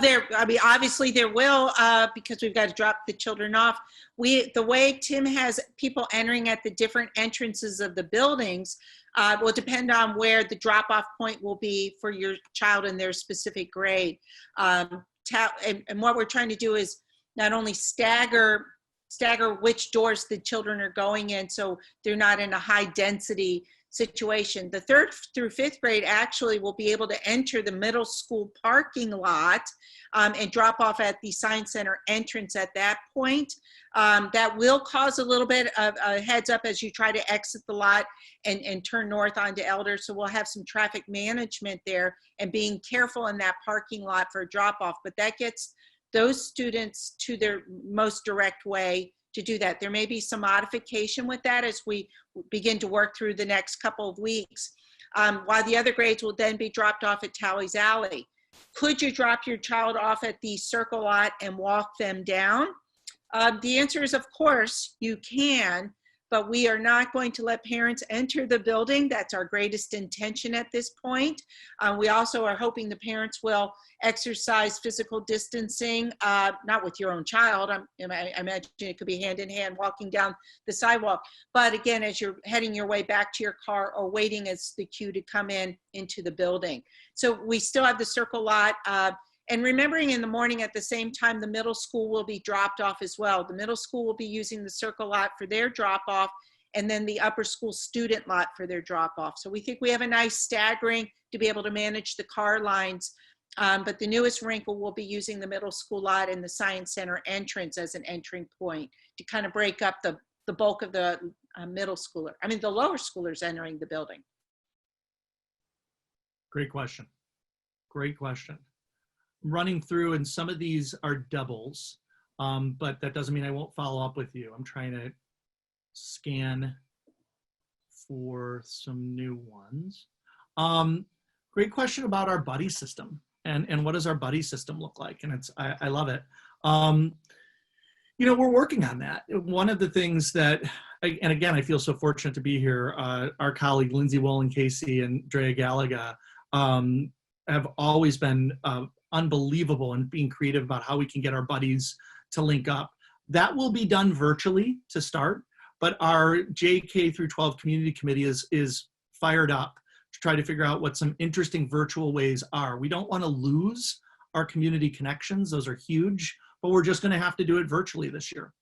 obviously there will, because we've got to drop the children off. The way Tim has people entering at the different entrances of the buildings will depend on where the drop-off point will be for your child in their specific grade. And what we're trying to do is not only stagger which doors the children are going in, so they're not in a high density situation. The 3rd through 5th grade actually will be able to enter the middle school parking lot and drop off at the Science Center entrance at that point. That will cause a little bit of a heads up as you try to exit the lot and turn north onto Elder. So we'll have some traffic management there and being careful in that parking lot for a drop off, but that gets those students to their most direct way to do that. There may be some modification with that as we begin to work through the next couple of weeks, while the other grades will then be dropped off at Talley's Alley. Could you drop your child off at the Circle Lot and walk them down? The answer is, of course, you can, but we are not going to let parents enter the building. That's our greatest intention at this point. We also are hoping the parents will exercise physical distancing, not with your own child. I imagine it could be hand in hand walking down the sidewalk. But again, as you're heading your way back to your car or waiting as the queue to come into the building. So we still have the Circle Lot. And remembering in the morning at the same time, the middle school will be dropped off as well. The middle school will be using the Circle Lot for their drop off, and then the upper school student lot for their drop off. So we think we have a nice staggering to be able to manage the car lines. But the newest wrinkle will be using the middle school lot and the Science Center entrance as an entering point to kind of break up the bulk of the the lower schoolers entering the building. Great question. Great question. Running through, and some of these are doubles, but that doesn't mean I won't follow up with you. I'm trying to scan for some new ones. Great question about our buddy system and what does our buddy system look like? And I love it. We're working on that. One of the things that, and again, I feel so fortunate to be here. Our colleague Lindsay Wolin Casey and Drea Gallagher have always been unbelievable in being creative about how we can get our buddies to link up. That will be done virtually to start, but our JK through 12 community committee is fired up to try to figure out what some interesting virtual ways are. We don't want to lose our community connections. Those are huge, but we're just going to have to do it virtually this year.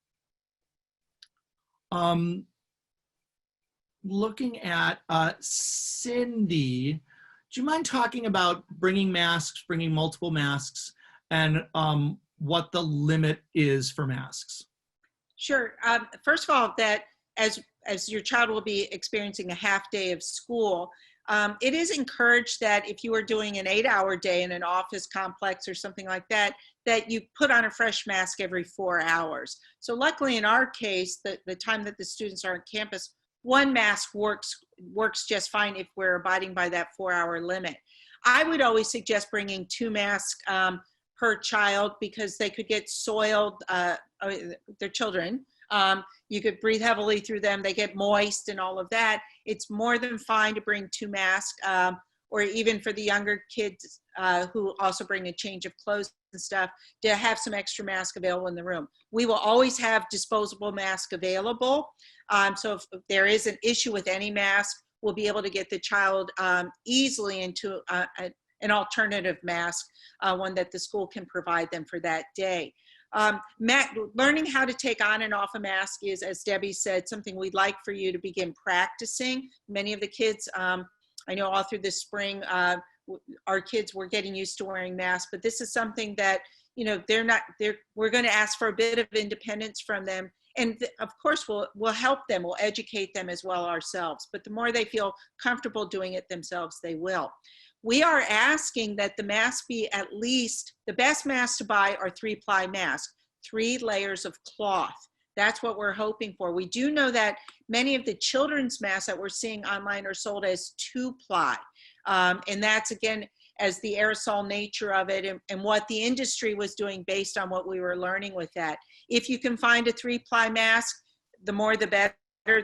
Looking at Cindy, do you mind talking about bringing masks, bringing multiple masks, and what the limit is for masks? Sure. First of all, that as your child will be experiencing a half day of school, it is encouraged that if you are doing an 8-hour day in an office complex or something like that, that you put on a fresh mask every 4 hours. So luckily in our case, the time that the students are on campus, one mask works just fine if we're abiding by that 4-hour limit. I would always suggest bringing 2 masks per child because they could get soiled, they're children. You could breathe heavily through them. They get moist and all of that. It's more than fine to bring 2 masks, or even for the younger kids who also bring a change of clothes and stuff, to have some extra mask available in the room. We will always have disposable mask available. So if there is an issue with any mask, we'll be able to get the child easily into an alternative mask, one that the school can provide them for that day. Learning how to take on and off a mask is, as Debbie said, something we'd like for you to begin practicing. Many of the kids, I know all through the spring, our kids were getting used to wearing masks, but this is something that, you know, we're going to ask for a bit of independence from them. And of course, we'll help them, we'll educate them as well ourselves. But the more they feel comfortable doing it themselves, they will. We are asking that the mask be at least, the best masks to buy are 3-ply masks, 3 layers of cloth. That's what we're hoping for. We do know that many of the children's masks that we're seeing online are sold as 2-ply. And that's, again, as the aerosol nature of it and what the industry was doing based on what we were learning with that. If you can find a 3-ply mask, the more the better.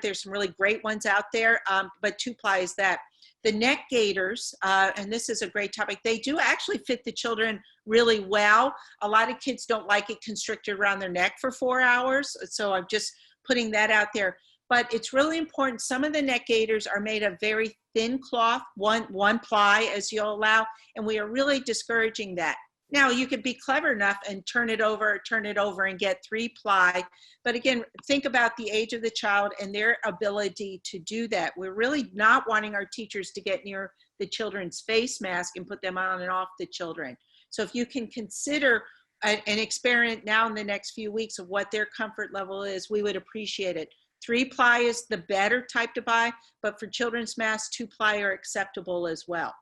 There's some really great ones out there, but 2-ply is that. The neck gaiters, and this is a great topic, they do actually fit the children really well. A lot of kids don't like it constricted around their neck for 4 hours, so I'm just putting that out there. But it's really important. Some of the neck gaiters are made of very thin cloth, one ply as you'll allow, and we are really discouraging that. Now, you could be clever enough and turn it over and get 3-ply. But again, think about the age of the child and their ability to do that. We're really not wanting our teachers to get near the children's face mask and put them on and off the children. So if you can consider an experiment now in the next few weeks of what their comfort level is, we would appreciate it. 3-ply is the better type to buy, but for children's masks, 2-ply are acceptable as well.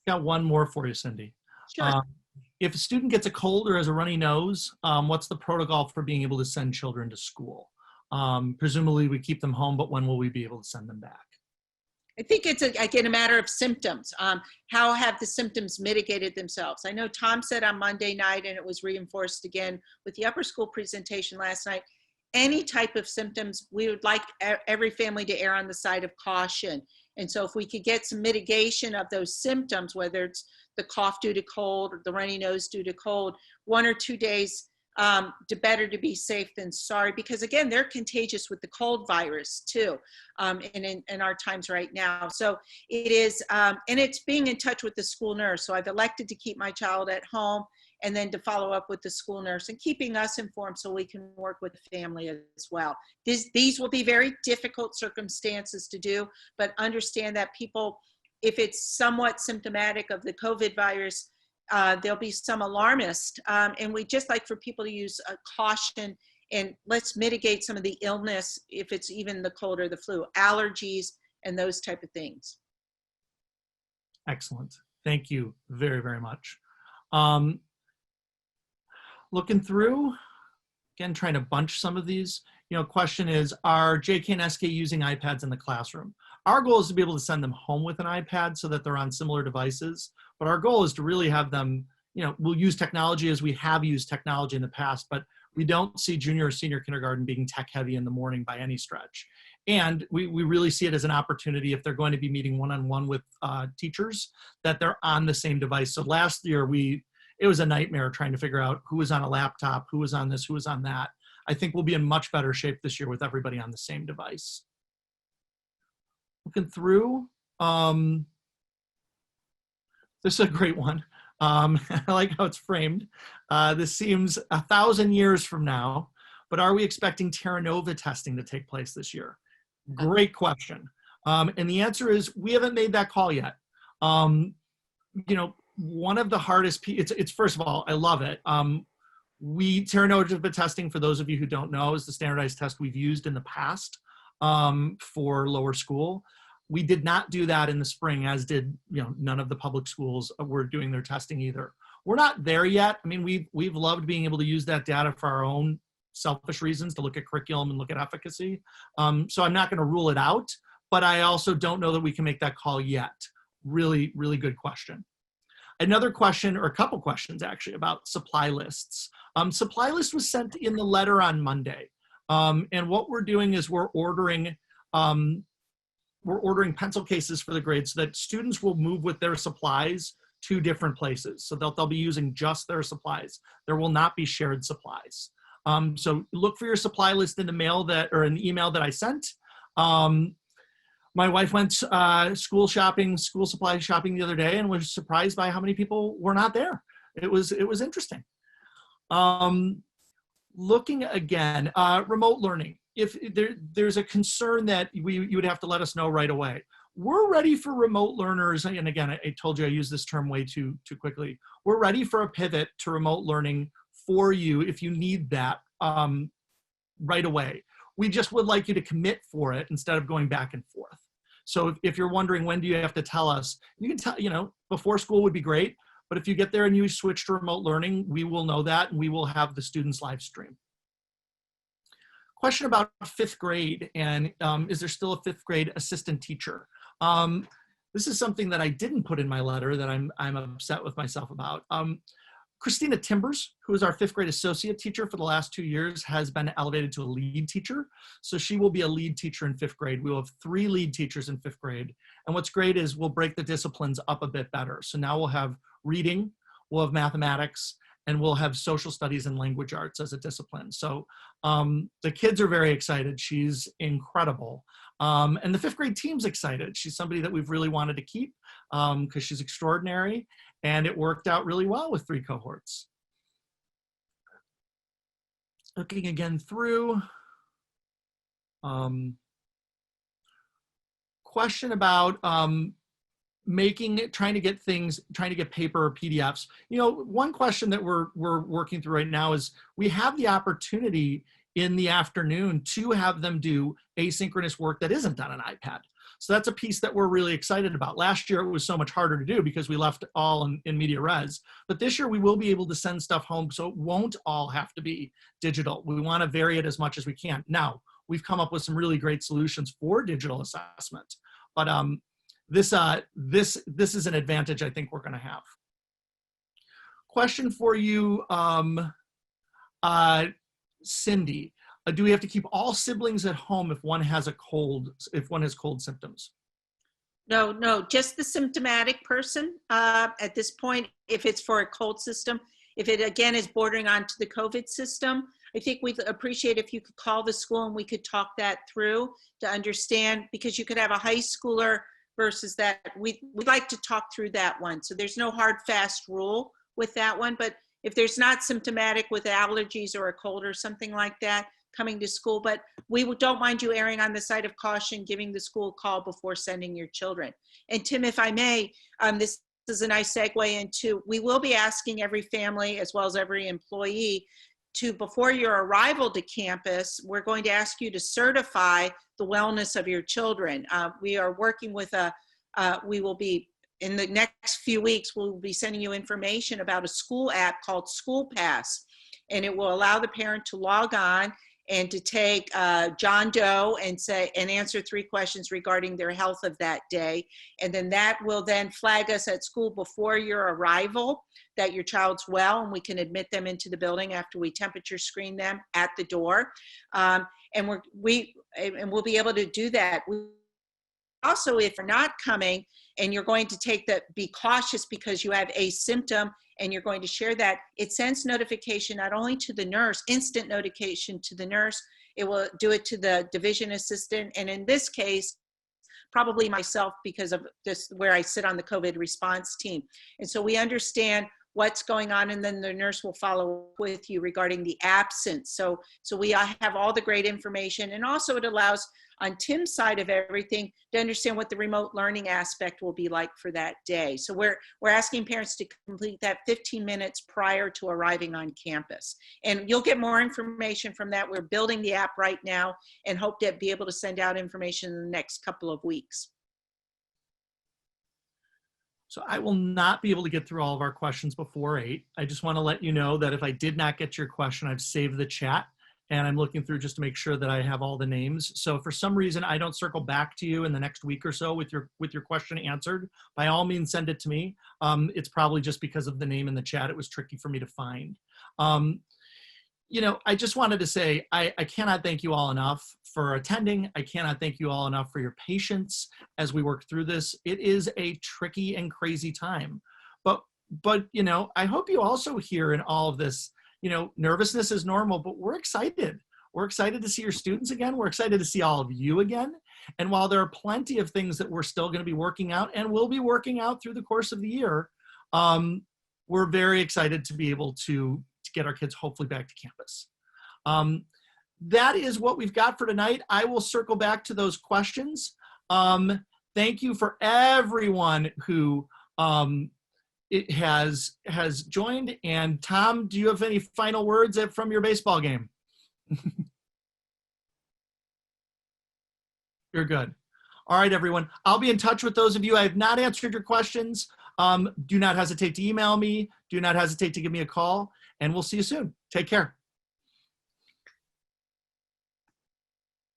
Got one more for you, Cindy. Sure. If a student gets a cold or has a runny nose, what's the protocol for being able to send children to school? Presumably we keep them home, but when will we be able to send them back? I think it's, again, a matter of symptoms. How have the symptoms mitigated themselves? I know Tom said on Monday night, and it was reinforced again with the upper school presentation last night, any type of symptoms, we would like every family to err on the side of caution. And so if we could get some mitigation of those symptoms, whether it's the cough due to cold or the runny nose due to cold, 1 or 2 days, better to be safe than sorry, because again, they're contagious with the cold virus too, in our times right now. So it is, and it's being in touch with the school nurse. So I've elected to keep my child at home and then to follow up with the school nurse and keeping us informed so we can work with the family as well. These will be very difficult circumstances to do, but understand that people, if it's somewhat symptomatic of the COVID virus, there'll be some alarmist, and we just like for people to use caution and let's mitigate some of the illness, if it's even the cold or the flu, allergies and those type of things. Excellent. Thank you very, very much. Looking through, again, trying to bunch some of these, question is, are JK and SK using iPads in the classroom? Our goal is to be able to send them home with an iPad so that they're on similar devices, but our goal is to really have them, we'll use technology as we have used technology in the past, but we don't see junior or senior kindergarten being tech heavy in the morning by any stretch. And we really see it as an opportunity if they're going to be meeting one-on-one with teachers, that they're on the same device. So last year, it was a nightmare trying to figure out who was on a laptop, who was on this, who was on that. I think we'll be in much better shape this year with everybody on the same device. Looking through, this is a great one. I like how it's framed. This seems 1,000 years from now, but are we expecting Terra Nova testing to take place this year? Great question. And the answer is we haven't made that call yet. One of the hardest, it's first of all, I love it. Terra Nova testing, for those of you who don't know, is the standardized test we've used in the past for lower school. We did not do that in the spring, as did none of the public schools were doing their testing either. We're not there yet. I mean, we've loved being able to use that data for our own selfish reasons to look at curriculum and look at efficacy. So I'm not going to rule it out, but I also don't know that we can make that call yet. really, really good question. Another question, or a couple questions actually, about supply lists. Supply list was sent in the letter on Monday. And what we're doing is we're ordering pencil cases for the grades so that students will move with their supplies to different places. So they'll be using just their supplies. There will not be shared supplies. So look for your supply list in the mail or an email that I sent. My wife went school supply shopping the other day, and was surprised by how many people were not there. It was interesting. Looking again, remote learning. If there's a concern that you would have to let us know right away. We're ready for remote learners, and again, I told you I use this term way too quickly. We're ready for a pivot to remote learning for you if you need that right away. We just would like you to commit for it instead of going back and forth. So if you're wondering when do you have to tell us, you can tell, before school would be great, but if you get there and you switch to remote learning, we will know that, and we will have the students live stream. Question about 5th grade, and is there still a 5th grade assistant teacher? This is something that I didn't put in my letter that I'm upset with myself about. Christina Timbers, who is our 5th grade associate teacher for the last 2 years, has been elevated to a lead teacher. So she will be a lead teacher in 5th grade. We will have 3 lead teachers in 5th grade. And what's great is we'll break the disciplines up a bit better. So now we'll have reading, we'll have mathematics, and we'll have social studies and language arts as a discipline. So the kids are very excited. She's incredible. And the 5th grade team's excited. She's somebody that we've really wanted to keep because she's extraordinary, and it worked out really well with 3 cohorts. Looking again through, question about trying to get paper or PDFs. One question that we're working through right now is we have the opportunity in the afternoon to have them do asynchronous work that isn't on an iPad. So that's a piece that we're really excited about. Last year, it was so much harder to do because we left all in media res. But this year, we will be able to send stuff home, so it won't all have to be digital. We want to vary it as much as we can. Now, we've come up with some really great solutions for digital assessment. But this is an advantage I think we're going to have. Question for you, Cindy. Do we have to keep all siblings at home if one has cold symptoms? No, just the symptomatic person at this point, if it's for a cold system. If it, again, is bordering onto the COVID system, I think we'd appreciate if you could call the school and we could talk that through to understand, because you could have a high schooler versus that. We'd like to talk through that one. So there's no hard, fast rule with that one. But if there's not symptomatic with allergies or a cold or something like that, coming to school, but we don't mind you erring on the side of caution, giving the school a call before sending your children. And Tim, if I may, this is a nice segue into, we will be asking every family as well as every employee to, before your arrival to campus, we're going to ask you to certify the wellness of your children. We are working with we will be, in the next few weeks, we'll be sending you information about a school app called School Pass, and it will allow the parent to log on and to take John Doe and answer 3 questions regarding their health of that day. And then that will then flag us at school before your arrival that your child's well, and we can admit them into the building after we temperature screen them at the door. And we'll be able to do that. Also, if you're not coming and you're going to be cautious because you have a symptom and you're going to share that, it sends notification not only to the nurse, instant notification to the nurse, it will do it to the division assistant, and in this case, probably myself, because of this, where I sit on the COVID response team. And so we understand what's going on, and then the nurse will follow up with you regarding the absence. So we have all the great information, and also it allows, on Tim's side of everything, to understand what the remote learning aspect will be like for that day. So we're asking parents to complete that 15 minutes prior to arriving on campus. And you'll get more information from that. We're building the app right now and hope to be able to send out information in the next couple of weeks. So I will not be able to get through all of our questions before 8. I just want to let you know that if I did not get your question, I've saved the chat and I'm looking through just to make sure that I have all the names. So if for some reason I don't circle back to you in the next week or so with your question answered, by all means send it to me. It's probably just because of the name in the chat. It was tricky for me to find. You know, I just wanted to say, I cannot thank you all enough for attending. I cannot thank you all enough for your patience as we work through this. It is a tricky and crazy time. But you know, I hope you also hear in all of this, you know, nervousness is normal, but we're excited. We're excited to see your students again. We're excited to see all of you again. And while there are plenty of things that we're still going to be working out and will be working out through the course of the year, we're very excited to be able to get our kids hopefully back to campus. That is what we've got for tonight. I will circle back to those questions. Thank you for everyone who it has joined. And Tom, do you have any final words from your baseball game? You're good. All right, everyone. I'll be in touch with those of you I have not answered your questions. Do not hesitate to email me. Do not hesitate to give me a call, and we'll see you soon. Take care.